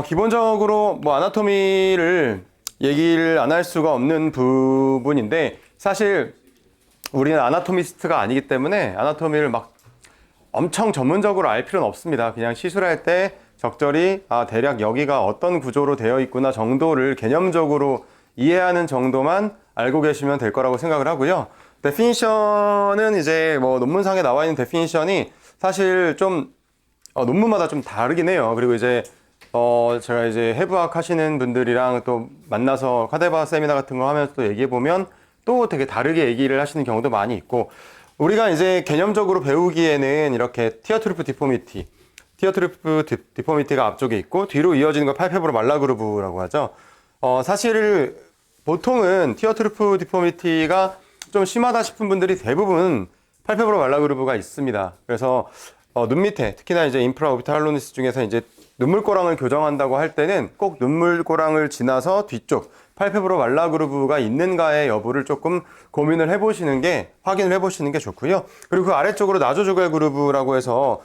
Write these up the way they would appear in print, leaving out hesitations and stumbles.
기본적으로 뭐 아나토미를 얘기를 안 할 수가 없는 부분인데, 사실 우리는 아나토미스트가 아니기 때문에 아나토미를 막 엄청 전문적으로 알 필요는 없습니다. 그냥 시술할 때 적절히 대략 여기가 어떤 구조로 되어 있구나 정도를 개념적으로 이해하는 정도만 알고 계시면 될 거라고 생각을 하고요. 데피니션은 이제 뭐 논문상에 나와 있는 데피니션이 사실 좀 논문마다 좀 다르긴 해요. 그리고 이제 제가 이제 해부학 하시는 분들이랑 또 만나서 카데바 세미나 같은 거 하면서 또 얘기해 보면 또 되게 다르게 얘기를 하시는 경우도 많이 있고, 우리가 이제 개념적으로 배우기에는 이렇게 티어트루프 디포미티, 디포미티가 앞쪽에 있고 뒤로 이어지는 걸 팔페브로 말라그루브라고 하죠. 사실 보통은 티어트루프 디포미티가 좀 심하다 싶은 분들이 대부분 팔페브로 말라그루브가 있습니다. 그래서 눈 밑에 특히나 이제 인프라 오비탈 할로니스 중에서 이제 눈물꼬랑을 교정한다고 할 때는 꼭 눈물꼬랑을 지나서 뒤쪽 팔페브로 말라그루브가 있는가의 여부를 조금 고민을 해보시는 게, 확인을 해보시는 게 좋고요. 그리고 그 아래쪽으로 나조주갈 그루브라고 해서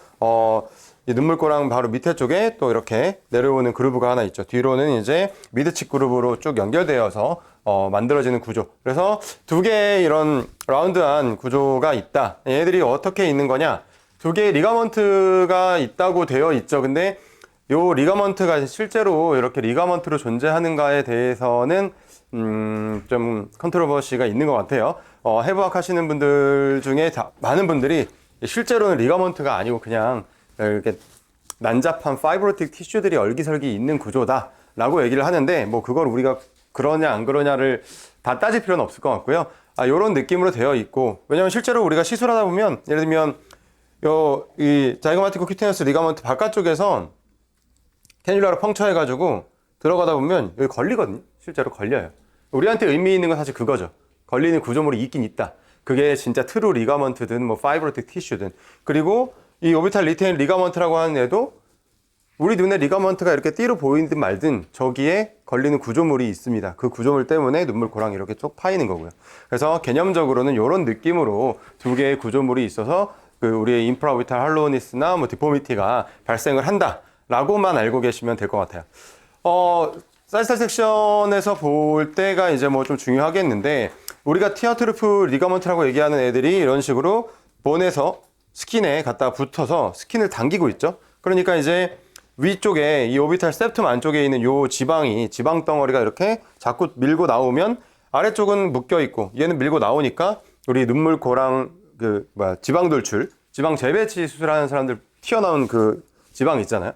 이 눈물꼬랑 바로 밑에 쪽에 또 이렇게 내려오는 그루브가 하나 있죠. 뒤로는 이제 미드칩 그루브로 쭉 연결되어서 만들어지는 구조. 그래서 두 개의 이런 라운드한 구조가 있다. 얘들이 어떻게 있는 거냐? 두 개의 리가먼트가 있다고 되어 있죠. 근데 요 리가먼트가 실제로 이렇게 리가먼트로 존재하는가에 대해서는 좀 컨트로버시가 있는 것 같아요. 해부학 하시는 분들 중에 많은 분들이 실제로는 리가먼트가 아니고 그냥 이렇게 난잡한 파이브로틱 티슈들이 얼기설기 있는 구조다 라고 얘기를 하는데, 뭐 그걸 우리가 그러냐 안 그러냐를 다 따질 필요는 없을 것 같고요. 요런 느낌으로 되어 있고, 왜냐면 실제로 우리가 시술하다 보면 예를 들면 이 자이고마티코 큐테너스 리가먼트 바깥쪽에서 캐뉼라로 펑처해가지고 들어가다 보면 여기 걸리거든요. 실제로 걸려요. 우리한테 의미 있는 건 사실 그거죠. 걸리는 구조물이 있긴 있다. 그게 진짜 트루 리가먼트든 뭐 파이브로틱 티슈든. 그리고 이 오비탈 리테인 리가먼트라고 하는 애도 우리 눈에 리가먼트가 이렇게 띠로 보이든 말든 저기에 걸리는 구조물이 있습니다. 그 구조물 때문에 눈물코랑이 이렇게 쭉 파이는 거고요. 그래서 개념적으로는 이런 느낌으로 두 개의 구조물이 있어서 그 우리의 인프라 오비탈 할로니스나 뭐 디포미티가 발생을 한다 라고만 알고 계시면 될 것 같아요. 사이탈 섹션에서 볼 때가 이제 뭐 좀 중요하겠는데, 우리가 티어트루프 리가먼트라고 얘기하는 애들이 이런 식으로 본에서 스킨에 갖다 붙어서 스킨을 당기고 있죠. 그러니까 이제 위쪽에 이 오비탈 세프툼 안쪽에 있는 요 지방 덩어리가 이렇게 자꾸 밀고 나오면 아래쪽은 묶여 있고, 얘는 밀고 나오니까 우리 눈물코랑 지방 돌출, 지방 재배치 수술하는 사람들 튀어나온 그 지방 있잖아요.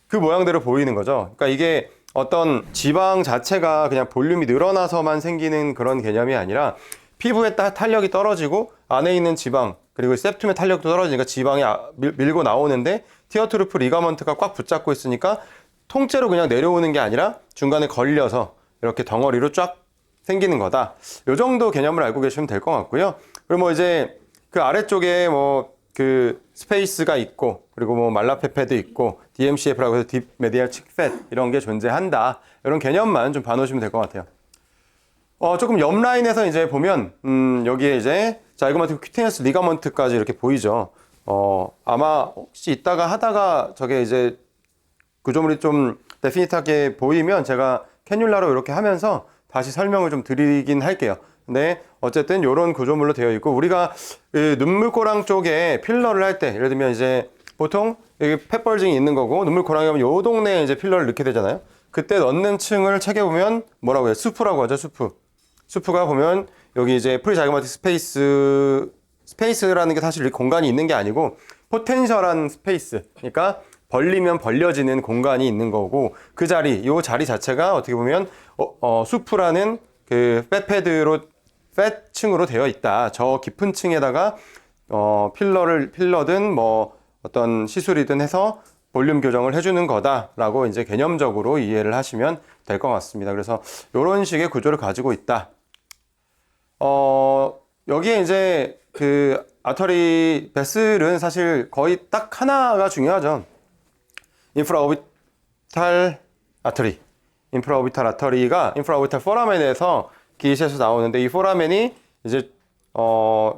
그 모양대로 보이는 거죠. 그러니까 이게 어떤 지방 자체가 그냥 볼륨이 늘어나서만 생기는 그런 개념이 아니라 피부에 탄력이 떨어지고 안에 있는 지방, 그리고 세프툼의 탄력도 떨어지니까 지방이 밀고 나오는데 티어트루프 리가먼트가 꽉 붙잡고 있으니까 통째로 그냥 내려오는 게 아니라 중간에 걸려서 이렇게 덩어리로 쫙 생기는 거다. 요 정도 개념을 알고 계시면 될 것 같고요. 그리고 뭐 이제 그 아래쪽에 뭐 그 스페이스가 있고, 그리고 뭐 말라페페도 있고, DMCF라고 해서 딥 메디얼 칙팻 이런 게 존재한다. 이런 개념만 좀 봐놓으시면 될 것 같아요. 조금 옆 라인에서 이제 보면 여기에 이제 자이고마티코 큐테너스 리가먼트까지 이렇게 보이죠. 아마 혹시 이따가 하다가 저게 이제 구조물이 좀 데피니트하게 보이면 제가 캐뉼라로 이렇게 하면서 다시 설명을 좀 드리긴 할게요. 근데 어쨌든 이런 구조물로 되어 있고, 우리가 눈물코랑 쪽에 필러를 할 때 예를 들면 이제 보통 여기 펫벌징이 있는 거고 눈물코랑이 오면 요 동네에 이제 필러를 넣게 되잖아요. 그때 넣는 층을 책에 보면 뭐라고 해요? 수프라고 하죠. 수프가 보면 여기 이제 프리자이고마틱 스페이스라는 게 사실 공간이 있는 게 아니고 포텐셜한 스페이스, 그러니까 벌리면 벌려지는 공간이 있는 거고, 그 자리, 요 자리 자체가 어떻게 보면 수프라는 그 팻층으로 되어 있다. 저 깊은 층에다가 필러든 뭐 어떤 시술이든 해서 볼륨 교정을 해주는 거다라고 이제 개념적으로 이해를 하시면 될 것 같습니다. 그래서 이런 식의 구조를 가지고 있다. 여기에 이제 그 아터리 베슬은 사실 거의 딱 하나가 중요하죠. 인프라 오비탈 아터리가 인프라 오비탈 포라멘에서 기시에서 나오는데, 이 포라멘이 이제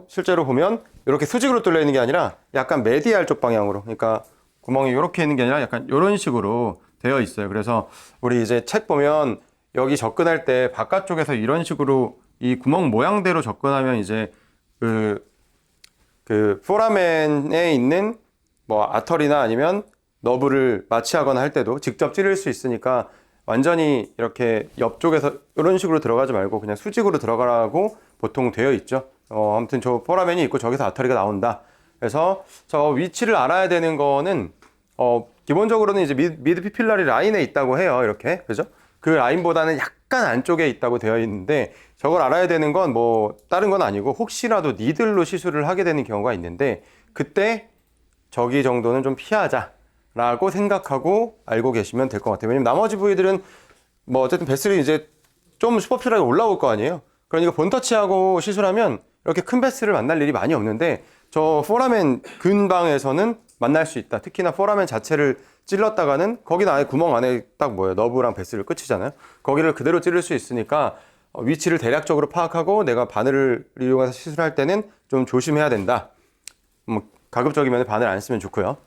실제로 보면 이렇게 수직으로 뚫려 있는 게 아니라 약간 메디알 쪽 방향으로, 그러니까 구멍이 이렇게 있는 게 아니라 약간 이런 식으로 되어 있어요. 그래서 우리 이제 책 보면 여기 접근할 때 바깥쪽에서 이런 식으로 이 구멍 모양대로 접근하면 이제 그 포라멘에 있는 뭐 아털이나 아니면 너브를 마취하거나 할 때도 직접 찌를 수 있으니까 완전히 이렇게 옆쪽에서 이런 식으로 들어가지 말고 그냥 수직으로 들어가라고 보통 되어 있죠. 아무튼 저 포라멘이 있고 저기서 아터리가 나온다. 그래서 저 위치를 알아야 되는 거는 기본적으로는 이제 미드 피필라리 라인에 있다고 해요. 이렇게. 그죠? 그 라인보다는 약간 안쪽에 있다고 되어 있는데 저걸 알아야 되는 건 뭐 다른 건 아니고 혹시라도 니들로 시술을 하게 되는 경우가 있는데 그때 저기 정도는 좀 피하자라고 생각하고 알고 계시면 될 것 같아요. 왜냐면 나머지 부위들은 뭐 어쨌든 베슬이 이제 좀 슈퍼필하게 올라올 거 아니에요. 그러니까 본터치하고 시술하면 이렇게 큰 베슬을 만날 일이 많이 없는데 저 포라멘 근방에서는 만날 수 있다. 특히나 포라멘 자체를 찔렀다가는 거기는 아예 구멍 안에 딱 뭐예요. 너브랑 베슬을 끝이잖아요. 거기를 그대로 찌를 수 있으니까 위치를 대략적으로 파악하고 내가 바늘을 이용해서 시술할 때는 좀 조심해야 된다. 뭐 가급적이면 바늘 안 쓰면 좋고요.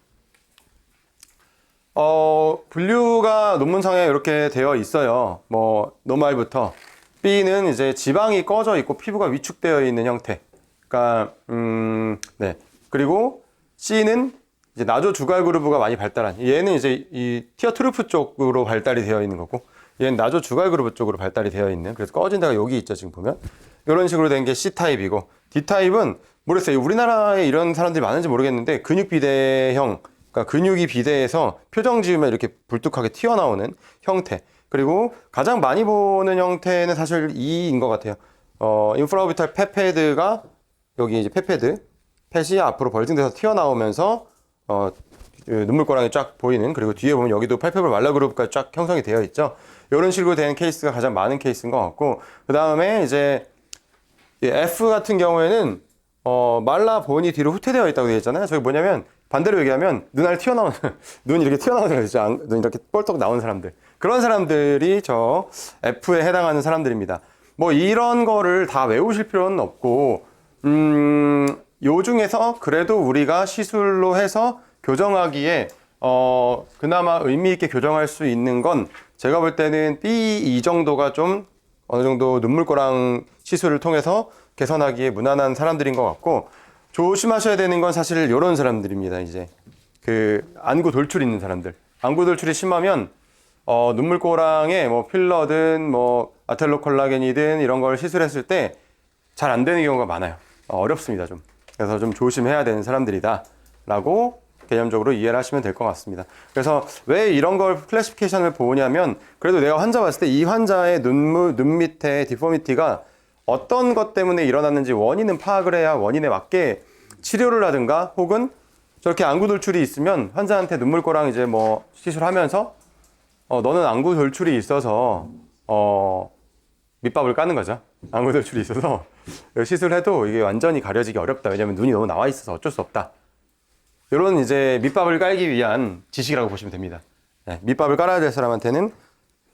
분류가 논문상에 이렇게 되어 있어요. 뭐 노말부터 B는 이제 지방이 꺼져 있고 피부가 위축되어 있는 형태. 그러니까 네. 그리고 C는 이제 나조 주갈 그루브가 많이 발달한. 얘는 이제 이 티어 트루프 쪽으로 발달이 되어 있는 거고, 얘는 나조 주갈 그루브 쪽으로 발달이 되어 있는. 그래서 꺼진 데가 여기 있죠, 지금 보면. 이런 식으로 된 게 C 타입이고, D 타입은 모르겠어요. 우리나라에 이런 사람들이 많은지 모르겠는데 근육 비대형, 그러니까 근육이 비대해서 표정 지으면 이렇게 불뚝하게 튀어나오는 형태. 그리고 가장 많이 보는 형태는 사실 E인 것 같아요. 인프라오비탈 펫패드가 여기 이제 펫이 앞으로 벌팅돼서 튀어나오면서 눈물꼬랑이 쫙 보이는, 그리고 뒤에 보면 여기도 팔페블 말라 그룹까지 쫙 형성이 되어 있죠. 이런 식으로 된 케이스가 가장 많은 케이스인 것 같고, 그 다음에 이제 F 같은 경우에는 말라 본이 뒤로 후퇴되어 있다고 되어 있잖아요. 저게 뭐냐면 반대로 얘기하면 눈알 튀어나오는 눈 이렇게 튀어나오는 사람 있죠. 눈 이렇게 뻘떡 나온 사람들, 그런 사람들이 저 F에 해당하는 사람들입니다. 뭐 이런 거를 다 외우실 필요는 없고, 요 중에서 그래도 우리가 시술로 해서 교정하기에 그나마 의미 있게 교정할 수 있는 건 제가 볼 때는 B2 정도가 좀 어느 정도 눈물꼬랑 시술을 통해서 개선하기에 무난한 사람들인 것 같고, 조심하셔야 되는 건 사실 이런 사람들입니다. 이제 그 안구 돌출 있는 사람들, 안구 돌출이 심하면 눈물꼬랑에 뭐 필러든 뭐 아텔로 콜라겐이든 이런 걸 시술했을 때 잘 안 되는 경우가 많아요. 어렵습니다, 좀. 그래서 좀 조심해야 되는 사람들이다 라고 개념적으로 이해를 하시면 될 것 같습니다. 그래서 왜 이런 걸 클래시피케이션을 보냐면, 그래도 내가 환자 봤을 때 이 환자의 눈 밑에 디포미티가 어떤 것 때문에 일어났는지 원인은 파악을 해야 원인에 맞게 치료를 하든가, 혹은 저렇게 안구 돌출이 있으면 환자한테 눈물꼬랑 이제 뭐 시술하면서 너는 안구 돌출이 있어서 밑밥을 까는 거죠. 안구 돌출이 있어서 시술해도 이게 완전히 가려지기 어렵다. 왜냐면 눈이 너무 나와 있어서 어쩔 수 없다. 이런 이제 밑밥을 깔기 위한 지식이라고 보시면 됩니다. 네, 밑밥을 깔아야 될 사람한테는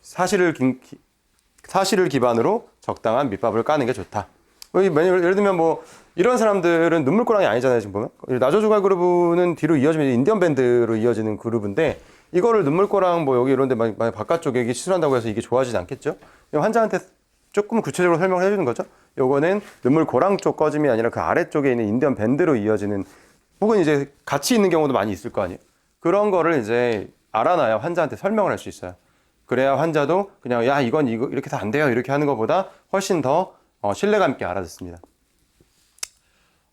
사실을 기반으로 적당한 밑밥을 까는 게 좋다. 예를 들면 뭐 이런 사람들은 눈물꼬랑이 아니잖아요. 지금 보면 나조주갈 그루브는 뒤로 이어지면 인디언 밴드로 이어지는 그루브인데, 이거를 눈물꼬랑 뭐 여기 이런데 막 바깥쪽에 이게 시술한다고 해서 이게 좋아지지 않겠죠? 환자한테 조금 구체적으로 설명을 해주는 거죠. 요거는 눈물꼬랑 쪽 꺼짐이 아니라 그 아래쪽에 있는 인디언 밴드로 이어지는, 혹은 이제 같이 있는 경우도 많이 있을 거 아니에요. 그런 거를 이제 알아놔야 환자한테 설명을 할 수 있어요. 그래야 환자도 그냥 야 이건 이거 이렇게 해서 안 돼요 이렇게 하는 것보다 훨씬 더 신뢰감 있게 알아듣습니다.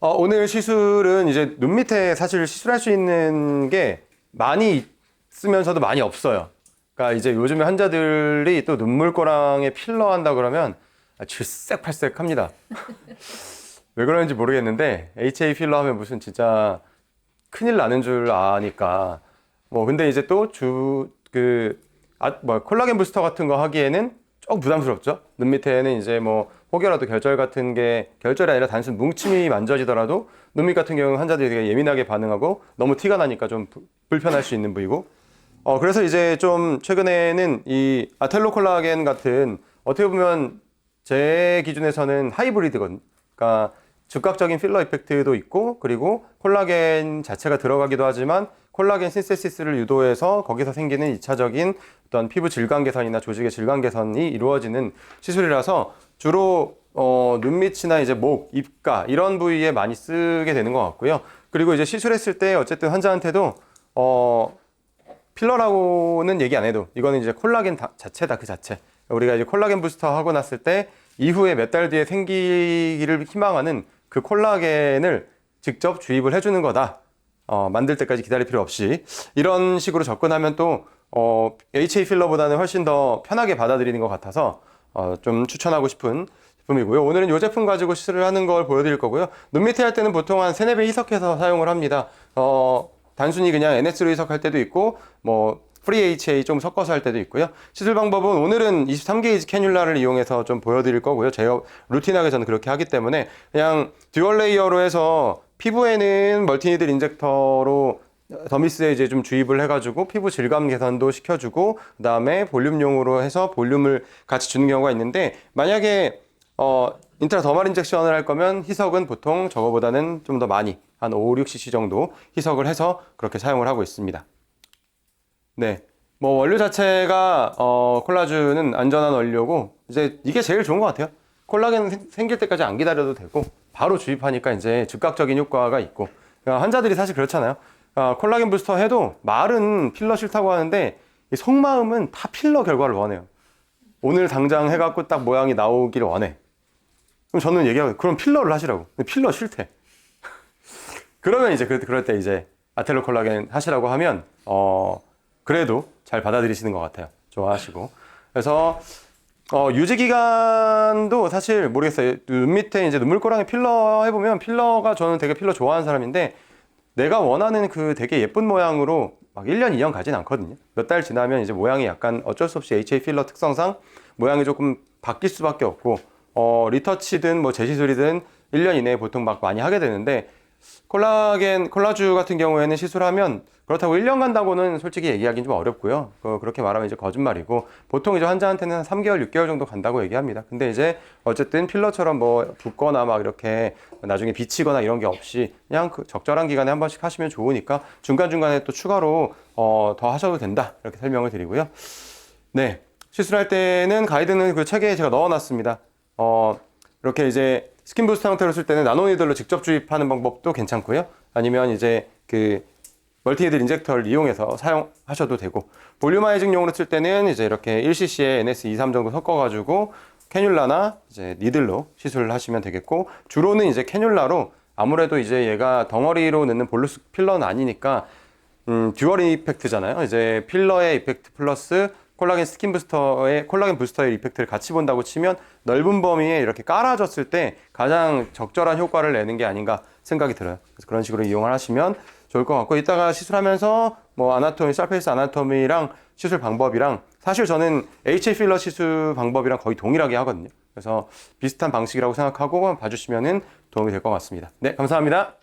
오늘 시술은 이제 눈 밑에 사실 시술할 수 있는 게 많이 있으면서도 많이 없어요. 그러니까 이제 요즘에 환자들이 또 눈물꼬랑에 필러 한다 그러면 질색팔색합니다. 왜 그러는지 모르겠는데 HA 필러 하면 무슨 진짜 큰일 나는 줄 아니까. 뭐 근데 이제 또 콜라겐 부스터 같은 거 하기에는 조금 부담스럽죠. 눈 밑에는 이제 뭐 혹여라도 결절 같은 게, 결절이 아니라 단순 뭉침이 만져지더라도 눈 밑 같은 경우는 환자들이 되게 예민하게 반응하고 너무 티가 나니까 좀 불편할 수 있는 부위고, 그래서 이제 좀 최근에는 이 아텔로 콜라겐 같은, 어떻게 보면 제 기준에서는 하이브리드거든요. 그러니까 즉각적인 필러 이펙트도 있고, 그리고 콜라겐 자체가 들어가기도 하지만 콜라겐 신세시스를 유도해서 거기서 생기는 2차적인 어떤 피부 질감 개선이나 조직의 질감 개선이 이루어지는 시술이라서 주로 눈 밑이나 이제 목, 입가 이런 부위에 많이 쓰게 되는 것 같고요. 그리고 이제 시술했을 때 어쨌든 환자한테도 필러라고는 얘기 안 해도 이거는 이제 콜라겐 자체다, 그 자체. 우리가 이제 콜라겐 부스터 하고 났을 때 이후에 몇 달 뒤에 생기기를 희망하는 그 콜라겐을 직접 주입을 해주는 거다. 만들 때까지 기다릴 필요 없이 이런 식으로 접근하면 또 HA 필러보다는 훨씬 더 편하게 받아들이는 것 같아서 좀 추천하고 싶은 제품이고요. 오늘은 이 제품 가지고 시술을 하는 걸 보여드릴 거고요. 눈 밑에 할 때는 보통 한 3-4배 희석해서 사용을 합니다. 단순히 그냥 NS로 희석할 때도 있고 뭐 프리 HA 좀 섞어서 할 때도 있고요. 시술 방법은 오늘은 23게이지 캐뉼라를 이용해서 좀 보여드릴 거고요. 제가 루틴하게 저는 그렇게 하기 때문에 그냥 듀얼 레이어로 해서 피부에는 멀티니들 인젝터로 더미스에 이제 좀 주입을 해가지고 피부 질감 개선도 시켜주고 그 다음에 볼륨용으로 해서 볼륨을 같이 주는 경우가 있는데 만약에 인트라더말 인젝션을 할 거면 희석은 보통 저거보다는 좀 더 많이 한 5-6cc 정도 희석을 해서 그렇게 사용을 하고 있습니다. 네, 뭐 원료 자체가 콜라주는 안전한 원료고 이제 이게 제일 좋은 것 같아요. 콜라겐 생길 때까지 안 기다려도 되고 바로 주입하니까 이제 즉각적인 효과가 있고 환자들이 사실 그렇잖아요. 콜라겐 부스터 해도 말은 필러 싫다고 하는데 속마음은 다 필러 결과를 원해요. 오늘 당장 해갖고 딱 모양이 나오기를 원해. 그럼 저는 얘기하고 그럼 필러를 하시라고. 근데 필러 싫대. 그러면 이제 그럴 때 이제 아텔로 콜라겐 하시라고 하면 그래도 잘 받아들이시는 것 같아요. 좋아하시고. 그래서 유지 기간도 사실 모르겠어요. 눈 밑에 이제 눈물고랑에 필러 해보면 필러가 저는 되게 필러 좋아하는 사람인데 내가 원하는 그 되게 예쁜 모양으로 막 1년, 2년 가진 않거든요. 몇 달 지나면 이제 모양이 약간 어쩔 수 없이 HA 필러 특성상 모양이 조금 바뀔 수밖에 없고 리터치든 뭐 재시술이든 1년 이내에 보통 막 많이 하게 되는데 콜라주 같은 경우에는 시술하면 그렇다고 1년 간다고는 솔직히 얘기하기는 좀 어렵고요. 그렇게 말하면 이제 거짓말이고 보통 이제 환자한테는 한 3개월, 6개월 정도 간다고 얘기합니다. 근데 이제 어쨌든 필러처럼 뭐 붓거나 막 이렇게 나중에 비치거나 이런 게 없이 그냥 그 적절한 기간에 한 번씩 하시면 좋으니까 중간중간에 또 추가로 더 하셔도 된다. 이렇게 설명을 드리고요. 네. 시술할 때는 가이드는 그 책에 제가 넣어놨습니다. 이렇게 이제 스킨 부스터 형태로 쓸 때는 나노니들로 직접 주입하는 방법도 괜찮고요. 아니면 이제 그 멀티니들 인젝터를 이용해서 사용하셔도 되고 볼륨아이징용으로 쓸 때는 이제 이렇게 1cc에 NS23 정도 섞어가지고 캐뉼라나 이제 니들로 시술을 하시면 되겠고 주로는 이제 캐뉼라로 아무래도 이제 얘가 덩어리로 넣는 볼루스 필러는 아니니까 듀얼 이펙트잖아요. 이제 필러의 이펙트 플러스 콜라겐 부스터의 이펙트를 같이 본다고 치면 넓은 범위에 이렇게 깔아줬을 때 가장 적절한 효과를 내는 게 아닌가 생각이 들어요. 그래서 그런 식으로 이용을 하시면 좋을 것 같고 이따가 시술하면서 뭐 아나토미, 서페이스 아나토미랑 시술 방법이랑 사실 저는 HA 필러 시술 방법이랑 거의 동일하게 하거든요. 그래서 비슷한 방식이라고 생각하고 봐주시면 도움이 될 것 같습니다. 네, 감사합니다.